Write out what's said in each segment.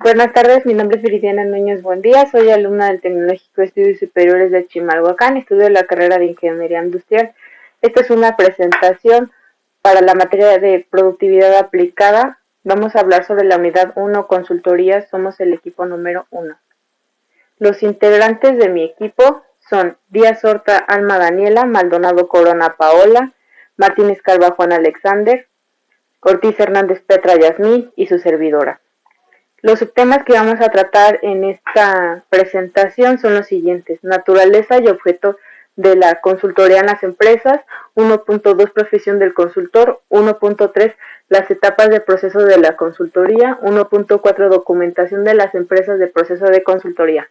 Buenas tardes, mi nombre es Viridiana Núñez Buendía, soy alumna del Tecnológico de Estudios Superiores de Chimalhuacán, estudio la carrera de Ingeniería Industrial. Esta es una presentación para la materia de productividad aplicada. Vamos a hablar sobre la unidad 1, consultoría, somos el equipo número 1. Los integrantes de mi equipo son Díaz Horta Alma Daniela, Maldonado Corona Paola, Martínez Calva Juan Alexander, Ortiz Hernández Petra Yasmín y su servidora. Los subtemas que vamos a tratar en esta presentación son los siguientes: naturaleza y objeto de la consultoría en las empresas, 1.2 profesión del consultor, 1.3 las etapas de proceso de la consultoría, 1.4 documentación de las empresas de proceso de consultoría.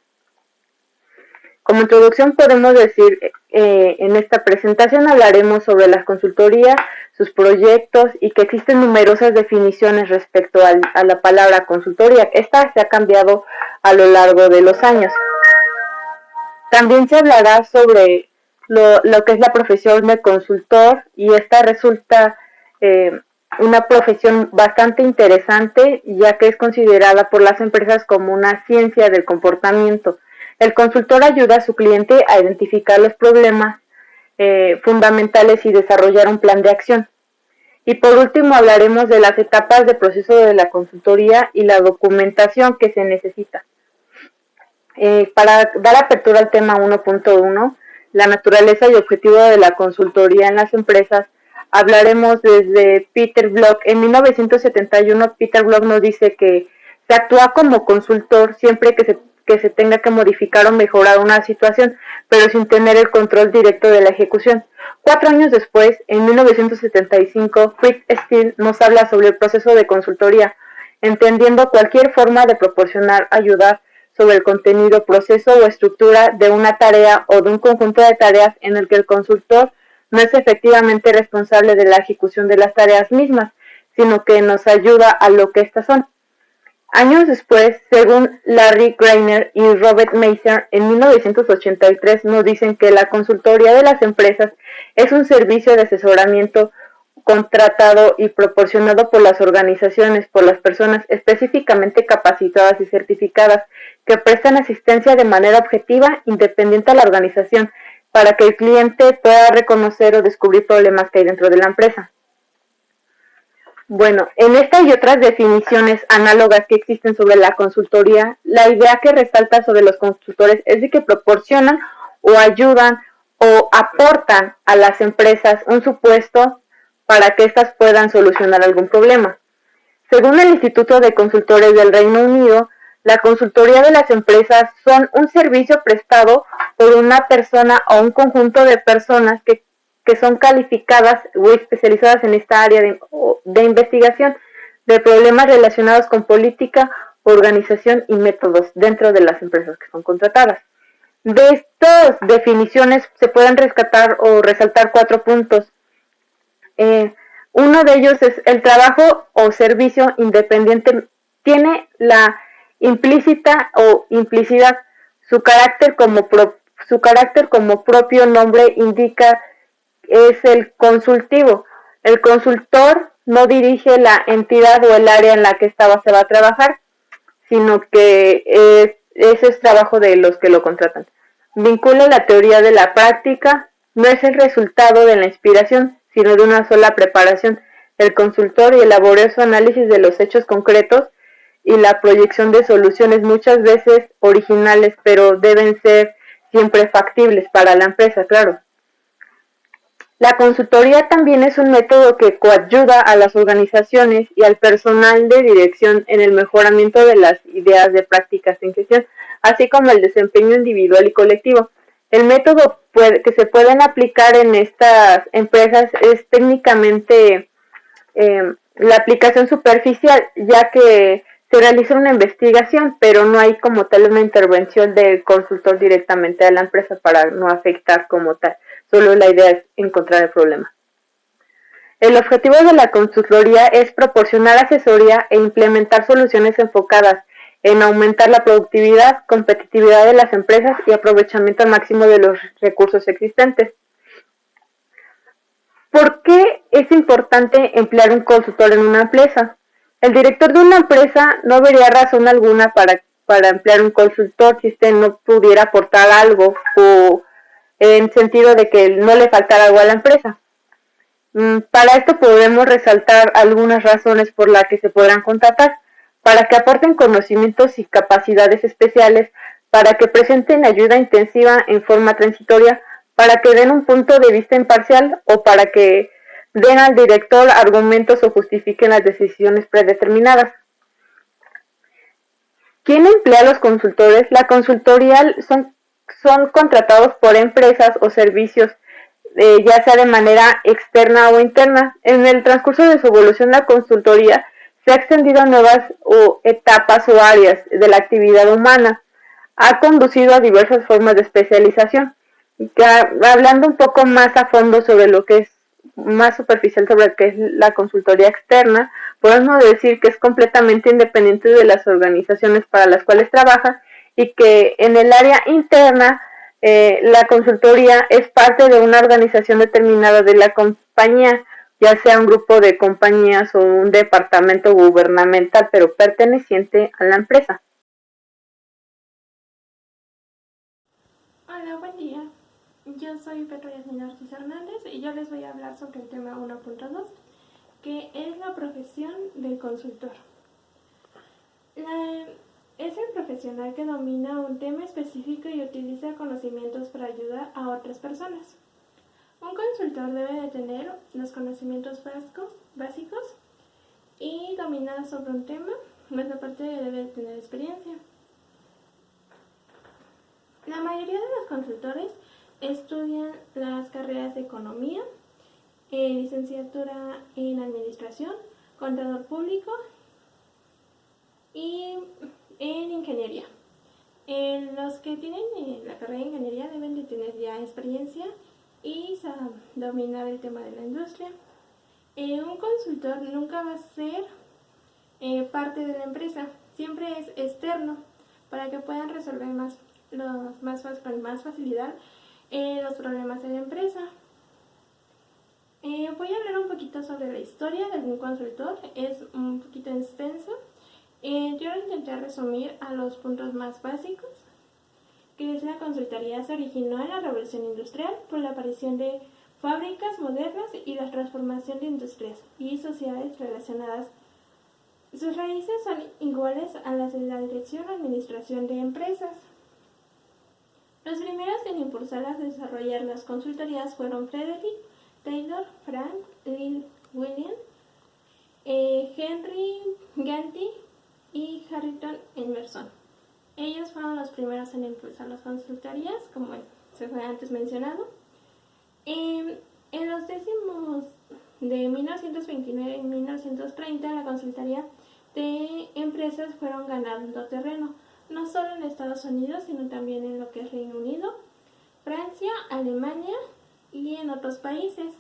Como introducción podemos decir, en esta presentación hablaremos sobre las consultorías, sus proyectos y que existen numerosas definiciones respecto a la palabra consultoría. Esta se ha cambiado a lo largo de los años. También se hablará sobre lo que es la profesión de consultor y esta resulta una profesión bastante interesante, ya que es considerada por las empresas como una ciencia del comportamiento. El consultor ayuda a su cliente a identificar los problemas fundamentales y desarrollar un plan de acción. Y por último hablaremos de las etapas de proceso de la consultoría y la documentación que se necesita. Para dar apertura al tema 1.1, la naturaleza y objetivo de la consultoría en las empresas, hablaremos desde Peter Block. En 1971 Peter Block nos dice que se actúa como consultor siempre que se tenga que modificar o mejorar una situación, pero sin tener el control directo de la ejecución. 4 años después, en 1975, Fritz Steele nos habla sobre el proceso de consultoría, entendiendo cualquier forma de proporcionar ayuda sobre el contenido, proceso o estructura de una tarea o de un conjunto de tareas en el que el consultor no es efectivamente responsable de la ejecución de las tareas mismas, sino que nos ayuda a lo que estas son. Años después, según Larry Greiner y Robert Mason, en 1983 nos dicen que la consultoría de las empresas es un servicio de asesoramiento contratado y proporcionado por las organizaciones, por las personas específicamente capacitadas y certificadas que prestan asistencia de manera objetiva, independiente a la organización, para que el cliente pueda reconocer o descubrir problemas que hay dentro de la empresa. Bueno, en esta y otras definiciones análogas que existen sobre la consultoría, la idea que resalta sobre los consultores es de que proporcionan o ayudan o aportan a las empresas un supuesto para que éstas puedan solucionar algún problema. Según el Instituto de Consultores del Reino Unido, la consultoría de las empresas son un servicio prestado por una persona o un conjunto de personas que son calificadas o especializadas en esta área de investigación de problemas relacionados con política, organización y métodos dentro de las empresas que son contratadas. De estas definiciones se pueden rescatar o resaltar 4 puntos. Uno de ellos es el trabajo o servicio independiente tiene la implícita o implicidad. Su carácter como propio nombre indica es el consultivo. El consultor no dirige la entidad o el área en la que se va a trabajar, sino que ese es trabajo de los que lo contratan. Vincula la teoría de la práctica, no es el resultado de la inspiración, sino de una sola preparación. El consultor y el laborioso análisis de los hechos concretos y la proyección de soluciones muchas veces originales, pero deben ser siempre factibles para la empresa, claro. La consultoría también es un método que coayuda a las organizaciones y al personal de dirección en el mejoramiento de las ideas de prácticas en gestión, así como el desempeño individual y colectivo. El método que se pueden aplicar en estas empresas es técnicamente la aplicación superficial, ya que se realiza una investigación, pero no hay como tal una intervención del consultor directamente a la empresa para no afectar como tal. Solo la idea es encontrar el problema. El objetivo de la consultoría es proporcionar asesoría e implementar soluciones enfocadas en aumentar la productividad, competitividad de las empresas y aprovechamiento al máximo de los recursos existentes. ¿Por qué es importante emplear un consultor en una empresa? El director de una empresa no vería razón alguna para emplear un consultor si este no pudiera aportar algo o en sentido de que no le faltara algo a la empresa. Para esto podemos resaltar algunas razones por las que se podrán contratar, para que aporten conocimientos y capacidades especiales, para que presenten ayuda intensiva en forma transitoria, para que den un punto de vista imparcial o para que den al director argumentos o justifiquen las decisiones predeterminadas. ¿Quién emplea a los consultores? La consultoría son contratados por empresas o servicios, ya sea de manera externa o interna. En el transcurso de su evolución, la consultoría se ha extendido a nuevas etapas o áreas de la actividad humana. Ha conducido a diversas formas de especialización. Hablando un poco más a fondo sobre lo que es más superficial sobre lo que es la consultoría externa, podemos decir que es completamente independiente de las organizaciones para las cuales trabaja y que en el área interna la consultoría es parte de una organización determinada de la compañía, ya sea un grupo de compañías o un departamento gubernamental, pero perteneciente a la empresa. Hola, buen día. Yo soy Pedro Yasmina Ortiz Hernández y yo les voy a hablar sobre el tema 1.2, que es la profesión del consultor. Es el profesional que domina un tema específico y utiliza conocimientos para ayudar a otras personas. Un consultor debe de tener los conocimientos básicos y dominar sobre un tema, más aparte debe de tener experiencia. La mayoría de los consultores estudian las carreras de economía, licenciatura en administración, contador público y en ingeniería. Los que tienen la carrera de ingeniería deben de tener ya experiencia y dominar el tema de la industria. Un consultor nunca va a ser parte de la empresa, siempre es externo para que puedan resolver con más facilidad los problemas de la empresa. Voy a hablar un poquito sobre la historia de un consultor, es un poquito extenso. Yo lo intenté resumir a los puntos más básicos, que es la consultoría se originó en la Revolución Industrial por la aparición de fábricas modernas y la transformación de industrias y sociedades relacionadas. Sus raíces son iguales a las de la dirección o administración de empresas. Los primeros en impulsar a desarrollar las consultorías fueron Frederick Taylor, Frank Lynn Williams, Henry Ganti y Harrington Emerson. Ellos fueron los primeros en impulsar las consultorías, como se fue antes mencionado. En los décimos de 1929 y 1930, la consultoría de empresas fueron ganando terreno, no solo en Estados Unidos, sino también en lo que es Reino Unido, Francia, Alemania y en otros países.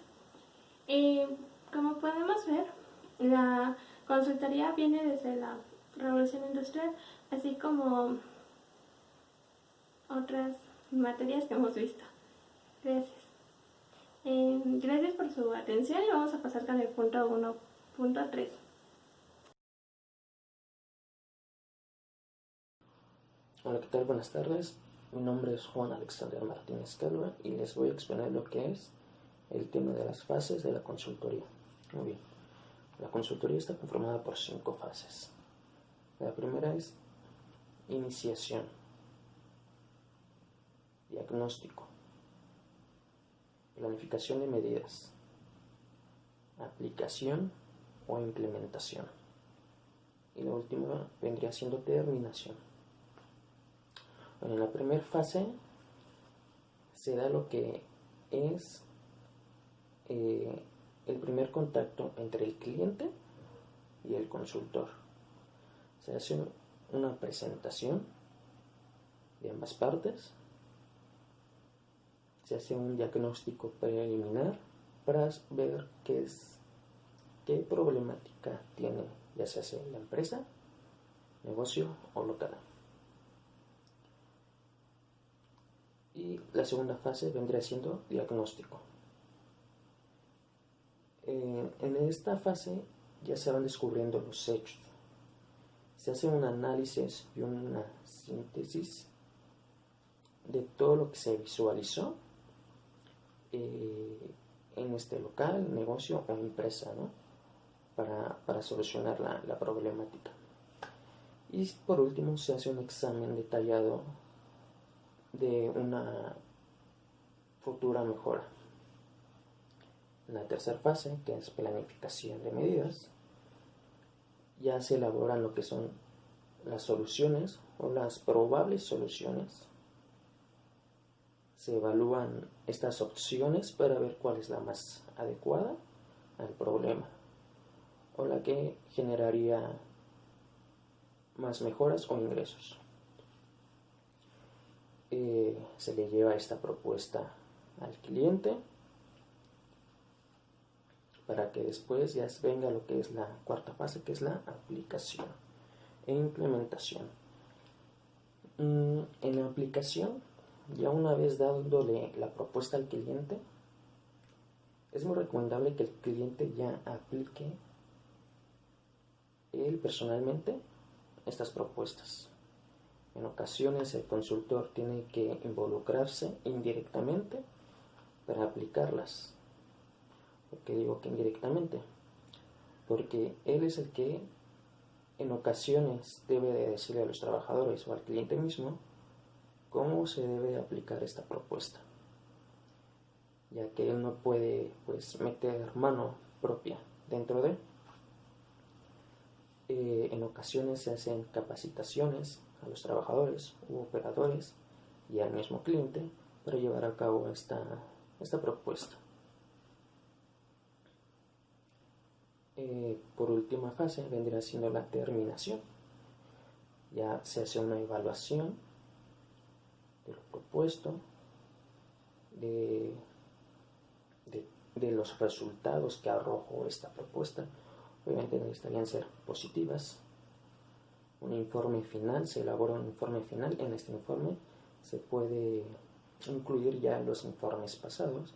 Como podemos ver, la consultoría viene desde la Revolución Industrial, así como otras materias que hemos visto. Gracias. Gracias por su atención y vamos a pasar con el punto 1.3. Hola, ¿qué tal? Buenas tardes. Mi nombre es Juan Alexander Martínez Calva y les voy a exponer lo que es el tema de las fases de la consultoría. Muy bien. La consultoría está conformada por 5 fases. La primera es iniciación, diagnóstico, planificación de medidas, aplicación o implementación. Y la última vendría siendo terminación. Bueno, en la primera fase se da lo que es el primer contacto entre el cliente y el consultor. Se hace una presentación de ambas partes, se hace un diagnóstico preliminar para ver qué problemática tiene, ya sea la empresa, negocio o local. Y la segunda fase vendría siendo diagnóstico. En esta fase ya se van descubriendo los hechos. Se hace un análisis y una síntesis de todo lo que se visualizó en este local, negocio o empresa, ¿no? Para solucionar la problemática. Y por último se hace un examen detallado de una futura mejora. En la tercera fase, que es planificación de medidas, ya se elaboran lo que son las soluciones o las probables soluciones. Se evalúan estas opciones para ver cuál es la más adecuada al problema o la que generaría más mejoras o ingresos. Se le lleva esta propuesta al cliente para que después ya venga lo que es la cuarta fase, que es la aplicación e implementación. En la aplicación, ya una vez dándole la propuesta al cliente, es muy recomendable que el cliente ya aplique él personalmente estas propuestas. En ocasiones el consultor tiene que involucrarse indirectamente para aplicarlas. ¿Por qué digo que indirectamente? Porque él es el que en ocasiones debe de decirle a los trabajadores o al cliente mismo cómo se debe aplicar esta propuesta, ya que él no puede meter mano propia dentro de. En ocasiones se hacen capacitaciones a los trabajadores u operadores y al mismo cliente para llevar a cabo esta propuesta. Por última fase vendría siendo la terminación. Ya se hace una evaluación de lo propuesto, de los resultados que arrojó esta propuesta. Obviamente necesitarían ser positivas. Un informe final, se elabora un informe final. En este informe se puede incluir ya los informes pasados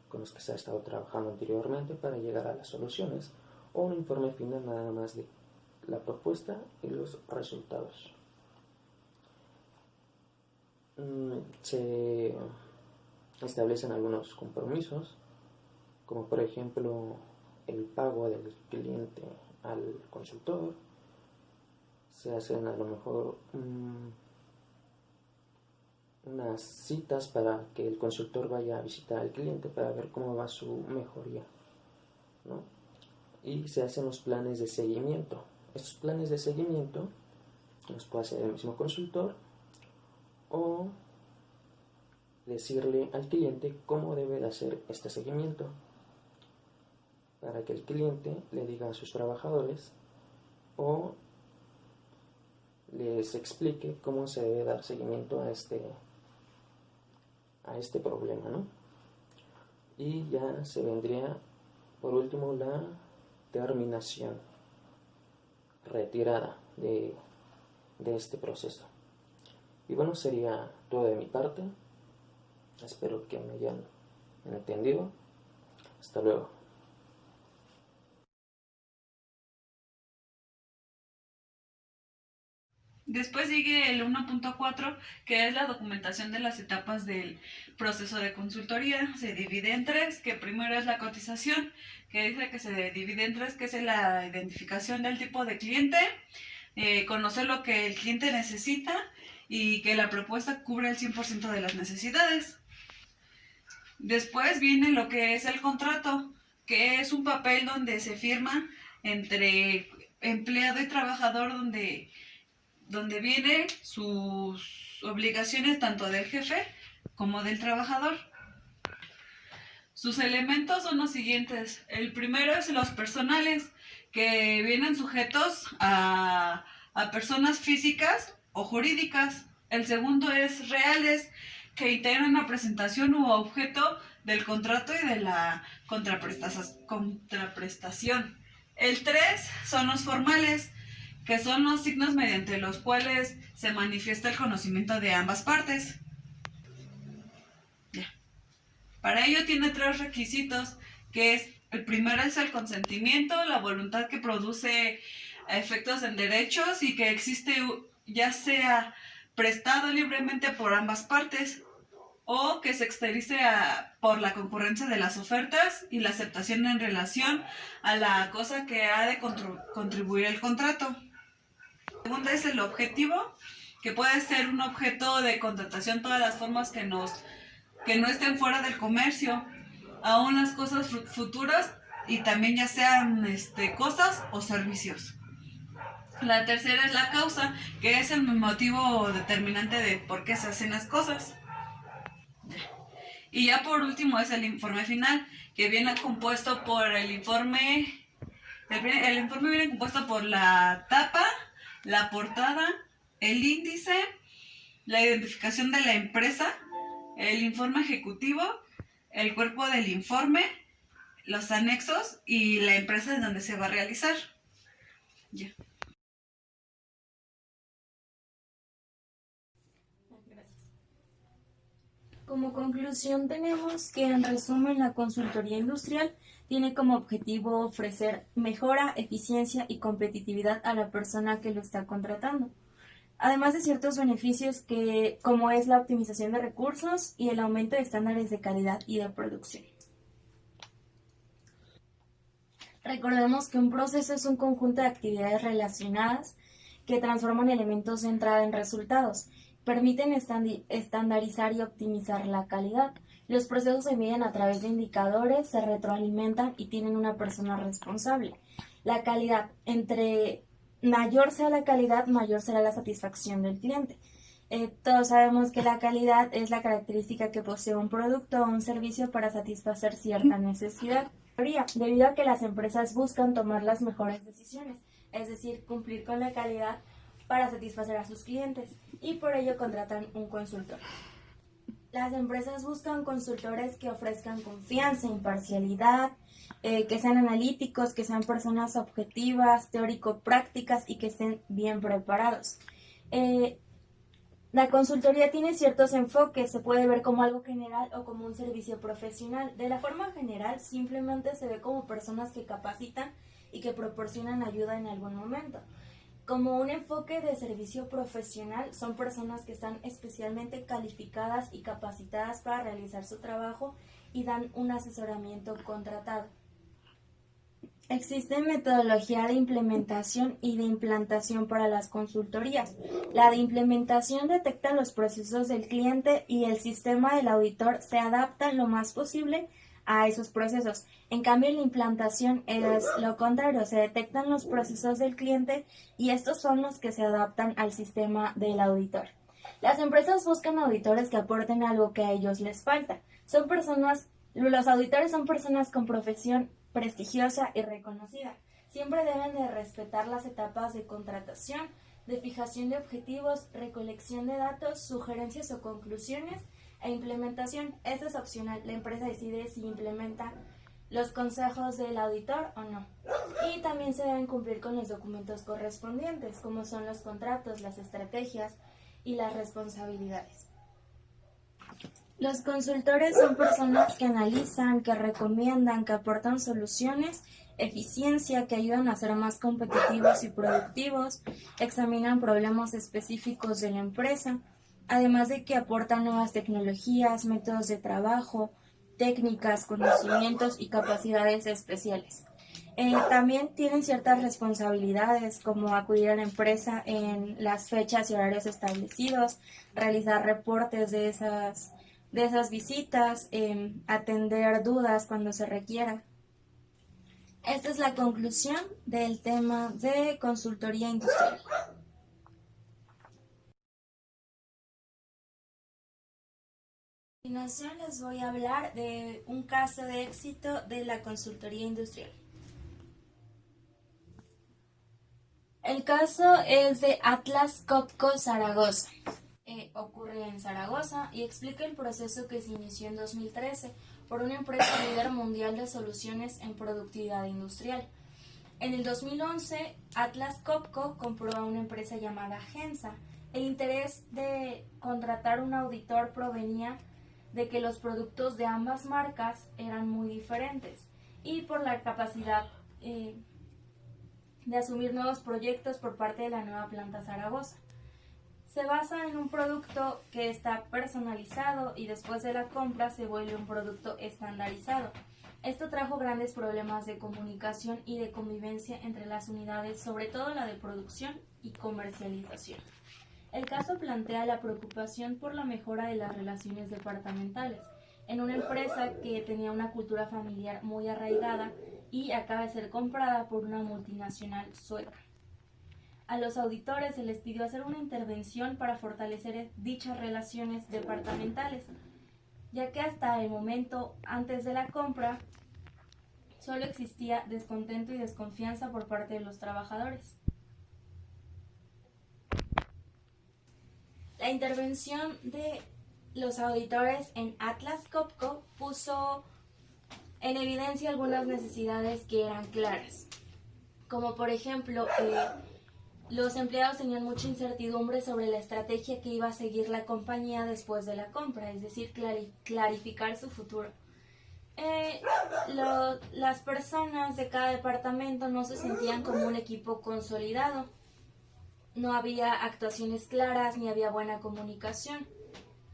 con los que se ha estado trabajando anteriormente para llegar a las soluciones, o un informe final nada más de la propuesta y los resultados. Se establecen algunos compromisos, como por ejemplo el pago del cliente al consultor. Se hacen a lo mejor unas citas para que el consultor vaya a visitar al cliente para ver cómo va su mejoría, ¿no? Y se hacen los planes de seguimiento. Estos planes de seguimiento los puede hacer el mismo consultor o decirle al cliente cómo debe de hacer este seguimiento, para que el cliente le diga a sus trabajadores o les explique cómo se debe dar seguimiento a este problema, ¿no? Y ya se vendría por último la terminación, retirada de este proceso. Y bueno, sería todo de mi parte. Espero que me hayan entendido. Hasta luego. Después sigue el 1.4, que es la documentación de las etapas del proceso de consultoría. Se divide en tres, que primero es la cotización, que dice que se divide en tres, que es la identificación del tipo de cliente, conocer lo que el cliente necesita y que la propuesta cubre el 100% de las necesidades. Después viene lo que es el contrato, que es un papel donde se firma entre empleado y trabajador, donde vienen sus obligaciones tanto del jefe como del trabajador. Sus elementos son los siguientes. El primero es los personales, que vienen sujetos a personas físicas o jurídicas. El segundo es reales, que integran una presentación u objeto del contrato y de la contraprestación. El 3 son los formales, que son los signos mediante los cuales se manifiesta el conocimiento de ambas partes. Para ello tiene 3 requisitos, que es El primero es el consentimiento, la voluntad que produce efectos en derechos y que existe ya sea prestado libremente por ambas partes o que se exterice por la concurrencia de las ofertas y la aceptación en relación a la cosa que ha de contribuir el contrato. La segunda es el objetivo, que puede ser un objeto de contratación todas las formas que no estén fuera del comercio, aún las cosas futuras y también ya sean cosas o servicios. La tercera es la causa, que es el motivo determinante de por qué se hacen las cosas. Y ya por último es el informe final, que viene compuesto por el informe viene compuesto por la tapa, la portada, el índice, la identificación de la empresa, el informe ejecutivo, el cuerpo del informe, los anexos y la empresa en donde se va a realizar. Ya. Como conclusión tenemos que en resumen la consultoría industrial tiene como objetivo ofrecer mejora, eficiencia y competitividad a la persona que lo está contratando, además de ciertos beneficios como es la optimización de recursos y el aumento de estándares de calidad y de producción. Recordemos que un proceso es un conjunto de actividades relacionadas que transforman elementos de entrada en resultados, permiten estandarizar y optimizar la calidad. Los procesos se miden a través de indicadores, se retroalimentan y tienen una persona responsable. La calidad, entre mayor sea la calidad, mayor será la satisfacción del cliente. Todos sabemos que la calidad es la característica que posee un producto o un servicio para satisfacer cierta necesidad. Debido a que las empresas buscan tomar las mejores decisiones, es decir, cumplir con la calidad para satisfacer a sus clientes, y por ello contratan un consultor. Las empresas buscan consultores que ofrezcan confianza, imparcialidad, que sean analíticos, que sean personas objetivas, teórico-prácticas y que estén bien preparados. La consultoría tiene ciertos enfoques, se puede ver como algo general o como un servicio profesional. De la forma general, simplemente se ve como personas que capacitan y que proporcionan ayuda en algún momento. Como un enfoque de servicio profesional, son personas que están especialmente calificadas y capacitadas para realizar su trabajo y dan un asesoramiento contratado. Existe metodología de implementación y de implantación para las consultorías. La de implementación detecta los procesos del cliente y el sistema del auditor se adapta lo más posible a esos procesos. En cambio, la implantación es lo contrario, se detectan los procesos del cliente y estos son los que se adaptan al sistema del auditor. Las empresas buscan auditores que aporten algo que a ellos les falta. Los auditores son personas con profesión prestigiosa y reconocida. Siempre deben de respetar las etapas de contratación, de fijación de objetivos, recolección de datos, sugerencias o conclusiones e implementación. Esto es opcional, la empresa decide si implementa los consejos del auditor o no. Y también se deben cumplir con los documentos correspondientes, como son los contratos, las estrategias y las responsabilidades. Los consultores son personas que analizan, que recomiendan, que aportan soluciones, eficiencia, que ayudan a ser más competitivos y productivos, examinan problemas específicos de la empresa, además de que aportan nuevas tecnologías, métodos de trabajo, técnicas, conocimientos y capacidades especiales. También tienen ciertas responsabilidades como acudir a la empresa en las fechas y horarios establecidos, realizar reportes de esas visitas, atender dudas cuando se requiera. Esta es la conclusión del tema de consultoría industrial. A continuación les voy a hablar de un caso de éxito de la consultoría industrial. El caso es de Atlas Copco Zaragoza. Ocurre en Zaragoza y explica el proceso que se inició en 2013 por una empresa líder mundial de soluciones en productividad industrial. En el 2011, Atlas Copco compró a una empresa llamada Gensa. El interés de contratar un auditor provenía de que los productos de ambas marcas eran muy diferentes. y por la capacidad de asumir nuevos proyectos por parte de la nueva planta Zaragoza. Se basa en un producto que está personalizado y después de la compra se vuelve un producto estandarizado. Esto trajo grandes problemas de comunicación y de convivencia entre las unidades, sobre todo la de producción y comercialización. El caso plantea la preocupación por la mejora de las relaciones departamentales en una empresa que tenía una cultura familiar muy arraigada y acaba de ser comprada por una multinacional sueca. A los auditores se les pidió hacer una intervención para fortalecer dichas relaciones departamentales, ya que hasta el momento antes de la compra solo existía descontento y desconfianza por parte de los trabajadores. La intervención de los auditores en Atlas Copco puso en evidencia algunas necesidades que eran claras, como por ejemplo los empleados tenían mucha incertidumbre sobre la estrategia que iba a seguir la compañía después de la compra, es decir, clarificar su futuro. Las personas de cada departamento no se sentían como un equipo consolidado, no había actuaciones claras ni había buena comunicación.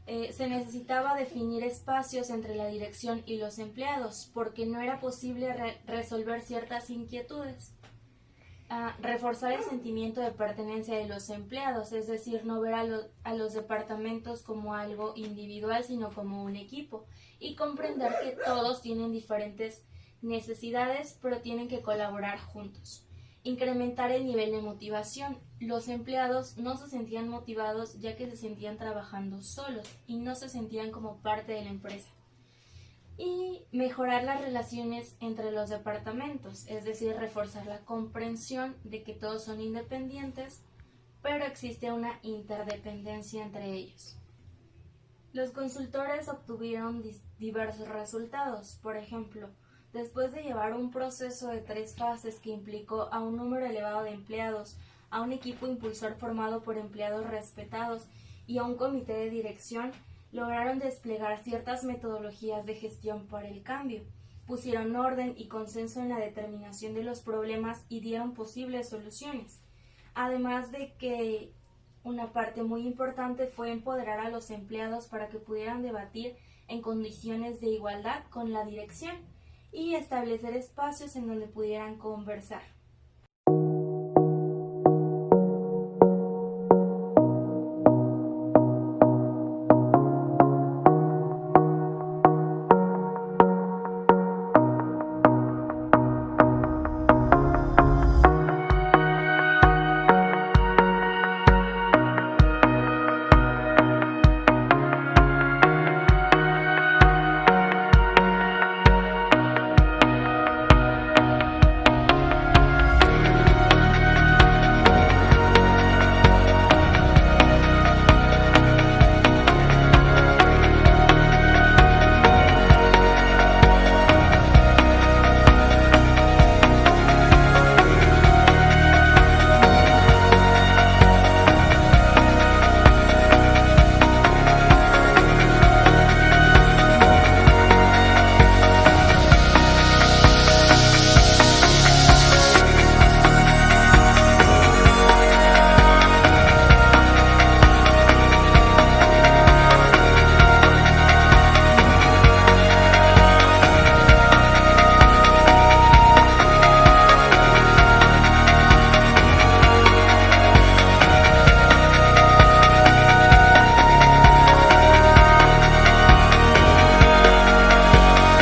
Se necesitaba definir espacios entre la dirección y los empleados porque no era posible resolver ciertas inquietudes. Reforzar el sentimiento de pertenencia de los empleados, es decir, no ver a los departamentos como algo individual, sino como un equipo, y comprender que todos tienen diferentes necesidades, pero tienen que colaborar juntos. Incrementar el nivel de motivación. Los empleados no se sentían motivados ya que se sentían trabajando solos y no se sentían como parte de la empresa. Y mejorar las relaciones entre los departamentos, es decir, reforzar la comprensión de que todos son independientes, pero existe una interdependencia entre ellos. Los consultores obtuvieron diversos resultados. Por ejemplo, después de llevar un proceso de 3 fases que implicó a un número elevado de empleados, a un equipo impulsor formado por empleados respetados y a un comité de dirección, lograron desplegar ciertas metodologías de gestión para el cambio, pusieron orden y consenso en la determinación de los problemas y dieron posibles soluciones. Además de que una parte muy importante fue empoderar a los empleados para que pudieran debatir en condiciones de igualdad con la dirección y establecer espacios en donde pudieran conversar.